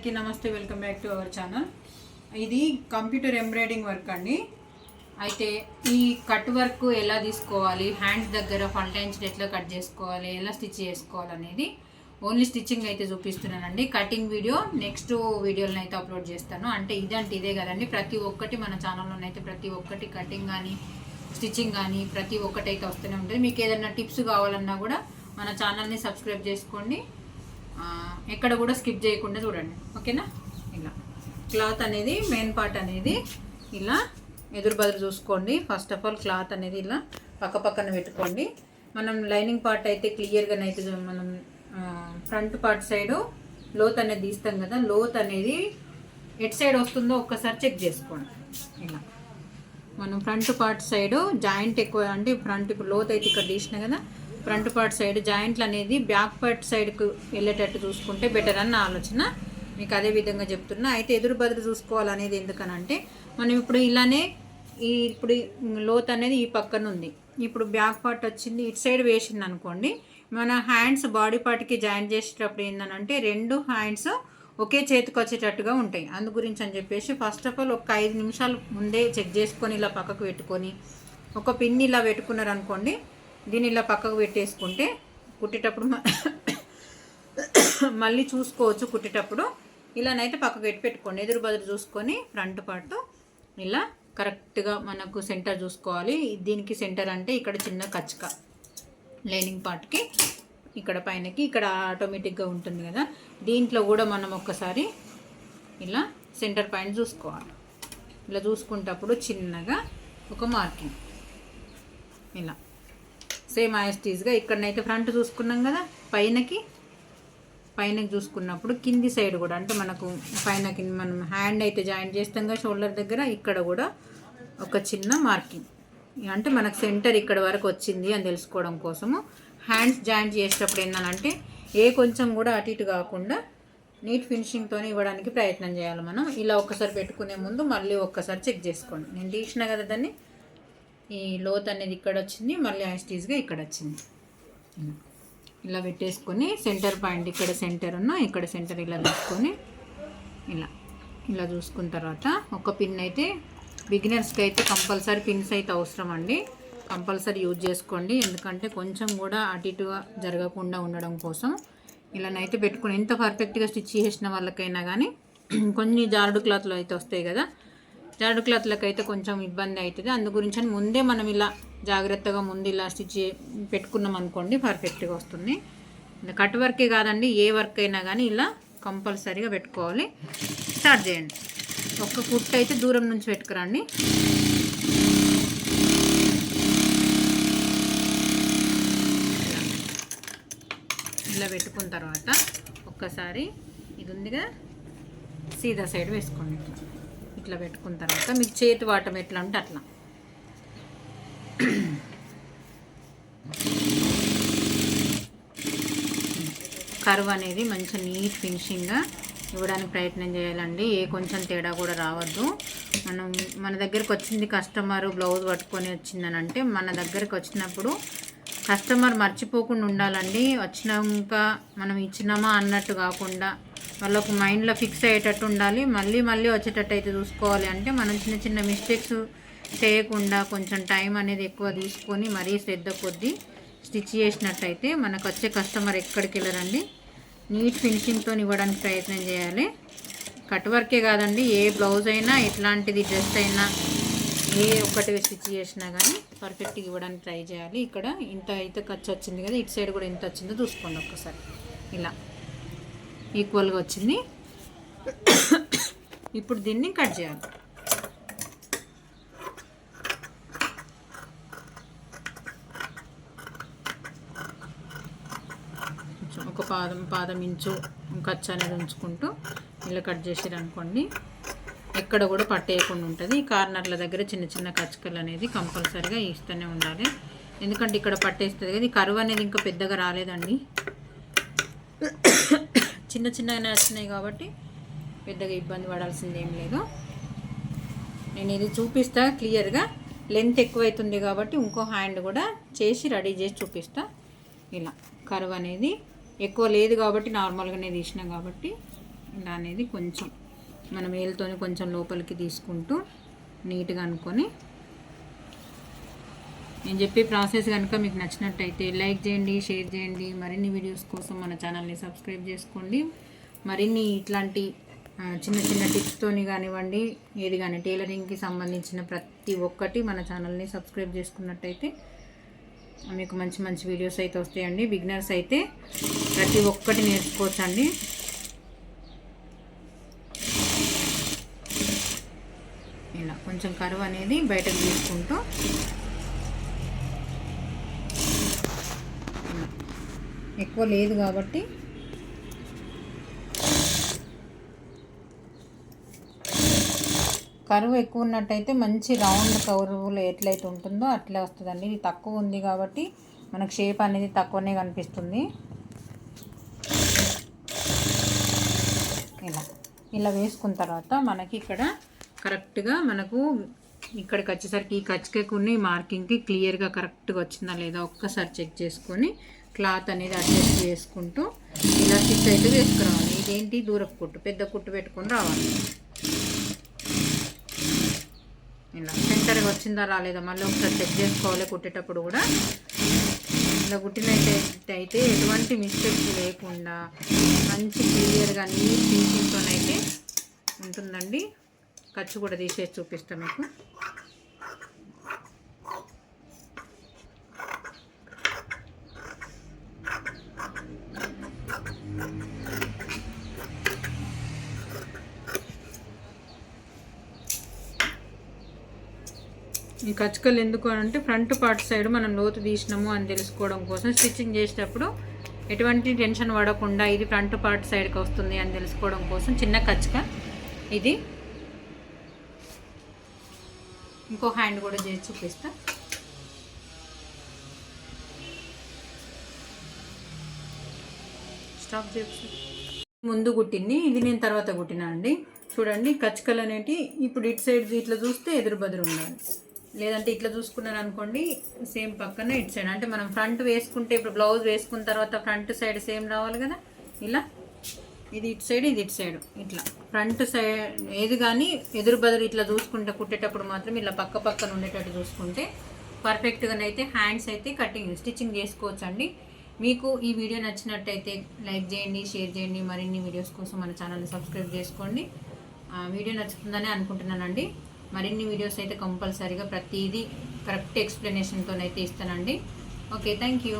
నమస్తే, welcome back to our channel. ఇది computer embroidering work అండి. అయితే ఈ కట్ వర్క్ ఎలా తీసుకోవాలి, హ్యాండ్స్ దగ్గర ఫంటైన్స్ ఎట్లా కట్ చేసుకోవాలి, ఎలా స్టిచ్ చేసుకోవాలి అనేది ఓన్లీ స్టిచ్చింగ్ అయితే చూపిస్తున్నానండి. కటింగ్ వీడియో నెక్స్ట్ వీడియోలను అయితే అప్లోడ్ చేస్తాను. అంటే ఇదే కదండి, ప్రతి ఒక్కటి మన ఛానల్లోనైతే ప్రతి ఒక్కటి కటింగ్ కానీ స్టిచ్చింగ్ కానీ ప్రతి ఒక్కటి అయితే వస్తూనే ఉంటుంది. మీకు ఏదైనా టిప్స్ కావాలన్నా కూడా మన ఛానల్ని సబ్స్క్రైబ్ చేసుకోండి. ఎక్కడ కూడా స్కిప్ చేయకుండా చూడండి, ఓకేనా. ఇలా క్లాత్ అనేది మెయిన్ పార్ట్ అనేది ఇలా ఎదురు బదురు చూసుకోండి. ఫస్ట్ ఆఫ్ ఆల్ క్లాత్ అనేది ఇలా పక్కన పెట్టుకోండి. మనం లైనింగ్ పార్ట్ అయితే క్లియర్గానైతే మనం ఫ్రంట్ పార్ట్ సైడు లోత్ అనేది తీస్తాం కదా, లోత్ అనేది ఎట్ సైడ్ వస్తుందో ఒక్కసారి చెక్ చేసుకోండి. ఇలా మనం ఫ్రంట్ పార్ట్ సైడు జాయింట్ ఎక్కువ అంటే ఫ్రంట్ ఇప్పుడు లోత్ అయితే ఇక్కడ తీసిన కదా, ఫ్రంట్ పార్ట్ సైడ్ జాయింట్లు అనేది బ్యాక్ పార్ట్ సైడ్కు వెళ్ళేటట్టు చూసుకుంటే బెటర్ అన్న ఆలోచన. మీకు అదే విధంగా చెప్తున్నా. అయితే ఎదురు బదురు చూసుకోవాలనేది ఎందుకనంటే మనం ఇప్పుడు ఇలానే ఇప్పుడు లోత్ అనేది ఈ పక్కన ఉంది, ఇప్పుడు బ్యాక్ పార్ట్ వచ్చింది ఇటు సైడ్ వేసింది అనుకోండి, మన హ్యాండ్స్ బాడీ పార్ట్కి జాయింట్ చేసేటప్పుడు ఏంటంటే రెండు హ్యాండ్స్ ఒకే చేతికి వచ్చేటట్టుగా ఉంటాయి. అందు గురించి అని చెప్పేసి ఫస్ట్ ఆఫ్ ఆల్ ఒక 5 నిమిషాలు ముందే చెక్ చేసుకొని ఇలా పక్కకు పెట్టుకొని ఒక పిన్ ఇలా పెట్టుకున్నారు అనుకోండి, దీన్ని ఇలా పక్కకు పెట్టేసుకుంటే కుట్టేటప్పుడు మళ్ళీ చూసుకోవచ్చు. కుట్టేటప్పుడు ఇలానైతే పక్కకు పెట్టుకోండి. ఎదురు బదురు చూసుకొని ఫ్రంట్ పార్ట్ ఇలా కరెక్ట్గా మనకు సెంటర్ చూసుకోవాలి. దీనికి సెంటర్ అంటే ఇక్కడ చిన్న కచ్చక లైనింగ్ పార్ట్కి ఇక్కడ పైనకి ఇక్కడ ఆటోమేటిక్గా ఉంటుంది కదా, దీంట్లో కూడా మనం ఒక్కసారి ఇలా సెంటర్ పాయింట్ చూసుకోవాలి. ఇలా చూసుకుంటప్పుడు చిన్నగా ఒక మార్కింగ్ ఇలా సేమ్ యాస్టీస్గా ఇక్కడనైతే ఫ్రంట్ చూసుకున్నాం కదా, పైనకి చూసుకున్నప్పుడు కింది సైడ్ కూడా అంటే మనకు పైనకి మనం హ్యాండ్ అయితే జాయింట్ చేస్తాం కదా షోల్డర్ దగ్గర, ఇక్కడ కూడా ఒక చిన్న మార్కింగ్ అంటే మనకు సెంటర్ ఇక్కడ వరకు వచ్చింది అని తెలుసుకోవడం కోసము. హ్యాండ్స్ జాయింట్ చేసేటప్పుడు ఏంటంటే కొంచెం కూడా అటు ఇటు కాకుండా నీట్ ఫినిషింగ్తో ఇవ్వడానికి ప్రయత్నం చేయాలి మనం. ఇలా ఒక్కసారి పెట్టుకునే ముందు మళ్ళీ ఒక్కసారి చెక్ చేసుకోండి. నేను తీసిన కదా దాన్ని, ఈ లోత్ అనేది ఇక్కడ వచ్చింది, మళ్ళీ యాస్టీస్గా ఇక్కడ వచ్చింది. ఇలా పెట్టేసుకొని సెంటర్ పాయింట్ ఇక్కడ సెంటర్ ఇక్కడ సెంటర్ ఇలా తీసుకొని ఇలా చూసుకున్న తర్వాత ఒక పిన్ అయితే బిగినర్స్కి అయితే కంపల్సరీ పిన్స్ అయితే అవసరం అండి, కంపల్సరీ యూజ్ చేసుకోండి. ఎందుకంటే కొంచెం కూడా అటు ఇటుగా జరగకుండా ఉండడం కోసం ఇలానైతే పెట్టుకుని ఎంత పర్ఫెక్ట్గా స్టిచ్ చేసిన వాళ్ళకైనా కానీ కొన్ని జారుడు క్లాత్లు అయితే వస్తాయి కదా, జారుడు క్లాత్లకు అయితే కొంచెం ఇబ్బంది అవుతుంది. అందు గురించి అని ముందే మనం ఇలా జాగ్రత్తగా ముందు ఇలా స్టిచ్ పెట్టుకున్నాం అనుకోండి పర్ఫెక్ట్గా వస్తుంది. కట్ వర్కే కాదండి, ఏ వర్క్ అయినా కానీ ఇలా కంపల్సరీగా పెట్టుకోవాలి. స్టార్ట్ చేయండి. ఒక్క కుట్టు అయితే దూరం నుంచి పెట్టుకురండి. ఇలా పెట్టుకున్న తర్వాత ఒక్కసారి ఇది ఉందిగా సీదా సైడ్ వేసుకోండి. ఇట్లా పెట్టుకున్న తర్వాత మీకు చేతి వాటం ఎట్లా అంటే అట్లా కర్వ్ అనేది మంచి నీట్ ఫినిషింగ్గా ఇవ్వడానికి ప్రయత్నం చేయాలండి. కొంచెం తేడా కూడా రావద్దు. మన దగ్గరకు వచ్చింది కస్టమర్ బ్లౌజ్ పట్టుకొని వచ్చిందని అంటే మన దగ్గరకు వచ్చినప్పుడు కస్టమర్ మర్చిపోకుండా ఉండాలండి. వచ్చినాక మనం ఇచ్చినామా అన్నట్టు కాకుండా వాళ్ళకు మైండ్లో ఫిక్స్ అయ్యేటట్టు ఉండాలి. మళ్ళీ వచ్చేటట్టు అయితే చూసుకోవాలి. అంటే మనం చిన్న మిస్టేక్స్ చేయకుండా కొంచెం టైం అనేది ఎక్కువ తీసుకొని మరీ శ్రద్ధ కొద్దీ స్టిచ్ చేసినట్టయితే మనకు వచ్చే కస్టమర్ ఎక్కడికి వెళ్ళరండి. నీట్ ఫినిషింగ్తో ఇవ్వడానికి ప్రయత్నం చేయాలి. కట్ వర్కే కాదండి, ఏ బ్లౌజ్ అయినా ఎట్లాంటిది డ్రెస్ అయినా ఒక్కటి స్టిచ్ చేసినా కానీ పర్ఫెక్ట్గా ఇవ్వడానికి ట్రై చేయాలి. ఇక్కడ ఇంత అయితే ఖర్చు వచ్చింది కదా, ఇటు సైడ్ కూడా ఎంత వచ్చిందో చూసుకోండి ఒక్కసారి. ఇలా ఈక్వల్గా వచ్చింది. ఇప్పుడు దీన్ని కట్ చేయాలి. ఒక పాదం ఇంచు ఖర్చు అనేది ఉంచుకుంటూ ఇలా కట్ చేసారనుకోండి ఎక్కడ కూడా పట్టేయకుండా ఉంటుంది. కార్నర్ల దగ్గర చిన్న కచ్చకలు అనేది కంపల్సరీగా ఇస్తూనే ఉండాలి. ఎందుకంటే ఇక్కడ పట్టేస్తుంది కదా, ఈ కరువు అనేది ఇంకా పెద్దగా రాలేదండి, చిన్నగానే వచ్చినాయి కాబట్టి పెద్దగా ఇబ్బంది పడాల్సింది ఏం లేదు. నేను ఇది చూపిస్తా క్లియర్గా. లెంత్ ఎక్కువైతుంది కాబట్టి ఇంకో హ్యాండ్ కూడా చేసి రెడీ చేసి చూపిస్తా. ఇలా కరువు అనేది ఎక్కువ లేదు కాబట్టి నార్మల్గానే తీసినాం కాబట్టి ఇలా అనేది కొంచెం మనం వేలుతోని కొంచెం లోపలికి తీసుకుంటూ నీట్గా అనుకొని, నేను చెప్పే ప్రాసెస్ కనుక మీకు నచ్చినట్టయితే లైక్ చేయండి, షేర్ చేయండి. మరిన్ని వీడియోస్ కోసం మన ఛానల్ని సబ్స్క్రైబ్ చేసుకోండి. మరిన్ని ఇట్లాంటి చిన్న చిన్న టిప్స్తోని కానివ్వండి, ఏది కానీ టైలరింగ్కి సంబంధించిన ప్రతి ఒక్కటి మన ఛానల్ని సబ్స్క్రైబ్ చేసుకున్నట్టయితే మీకు మంచి మంచి వీడియోస్ అయితే వస్తాయండి. బిగినర్స్ అయితే ప్రతి ఒక్కటి నేర్చుకోవచ్చండి. ఇలా కొంచెం కరువు అనేది బయటకు తీసుకుంటూ ఎక్కువ లేదు కాబట్టి కరువు ఎక్కువ ఉన్నట్టయితే మంచి రౌండ్ కరువులో ఎట్లయితే ఉంటుందో అట్లే వస్తుందండి. ఇది తక్కువ ఉంది కాబట్టి మనకు షేప్ అనేది తక్కువనే కనిపిస్తుంది. ఇలా వేసుకున్న తర్వాత మనకి ఇక్కడ కరెక్ట్గా మనకు ఇక్కడికి వచ్చేసరికి ఈ కచ్చికకుని మార్కింగ్కి క్లియర్గా కరెక్ట్గా వచ్చిందా లేదా ఒక్కసారి చెక్ చేసుకొని క్లాత్ అనేది అడ్జస్ట్ చేసుకుంటూ ఇలా స్టిచ్ అయితే వేసుకురావాలి. ఇదేంటి దూరపు కుట్టు, పెద్ద కుట్టు పెట్టుకొని రావాలి. ఇలా సెంటర్గా వచ్చిందా రాలేదా మళ్ళీ ఒకసారి చెక్ చేసుకోవాలి. కుట్టేటప్పుడు కూడా ఇలా కుట్టినట్టయితే ఎటువంటి మిస్టేక్స్ లేకుండా మంచి క్లియర్గా నీట్ ఫినిషింగ్తోనైతే ఉంటుందండి. ఖర్చు కూడా తీసేసి చూపిస్తాను మీకు. ఈ కచ్చకలు ఎందుకు అంటే ఫ్రంట్ పార్ట్ సైడ్ మనం లోతు తీసినాము అని తెలుసుకోవడం కోసం, స్టిచ్చింగ్ చేసేటప్పుడు ఎటువంటి టెన్షన్ పడకుండా ఇది ఫ్రంట్ పార్ట్ సైడ్కి వస్తుంది అని తెలుసుకోవడం కోసం చిన్న కచ్చక ఇది. ఇంకో హ్యాండ్ కూడా చేసి చూపిస్తా. స్టాప్ చేసి ముందు కుట్టింది ఇది, నేను తర్వాత కుట్టినా అండి. చూడండి కచ్చకలు అనేవి ఇప్పుడు ఇటు సైడ్ ఇట్లా చూస్తే ఎదురు బదురు ఉండాలి, లేదంటే ఇట్లా చూసుకున్నాను అనుకోండి సేమ్ పక్కన ఇటు సైడ్. అంటే మనం ఫ్రంట్ వేసుకుంటే ఇప్పుడు బ్లౌజ్ వేసుకున్న తర్వాత ఫ్రంట్ సైడ్ సేమ్ రావాలి కదా. ఇలా ఇది ఇటు సైడ్ ఇది ఇటు సైడ్, ఇట్లా ఫ్రంట్ సైడ్ ఏది కానీ ఎదురు బదురు ఇట్లా చూసుకుంటే కుట్టేటప్పుడు మాత్రం ఇలా పక్క పక్కన ఉండేటట్టు చూసుకుంటే పర్ఫెక్ట్గానైతే హ్యాండ్స్ అయితే స్టిచ్చింగ్ చేసుకోవచ్చు అండి. మీకు ఈ వీడియో నచ్చినట్టయితే లైక్ చేయండి, షేర్ చేయండి. మరిన్ని వీడియోస్ కోసం మన ఛానల్ని సబ్స్క్రైబ్ చేసుకోండి. వీడియో నచ్చుతుందని అనుకుంటున్నానండి. మరిన్ని వీడియోస్ అయితే కంపల్సరీగా ప్రతిదీ కరెక్ట్ ఎక్స్ప్లెనేషన్తో అయితే ఇస్తానండి. Okay, thank you.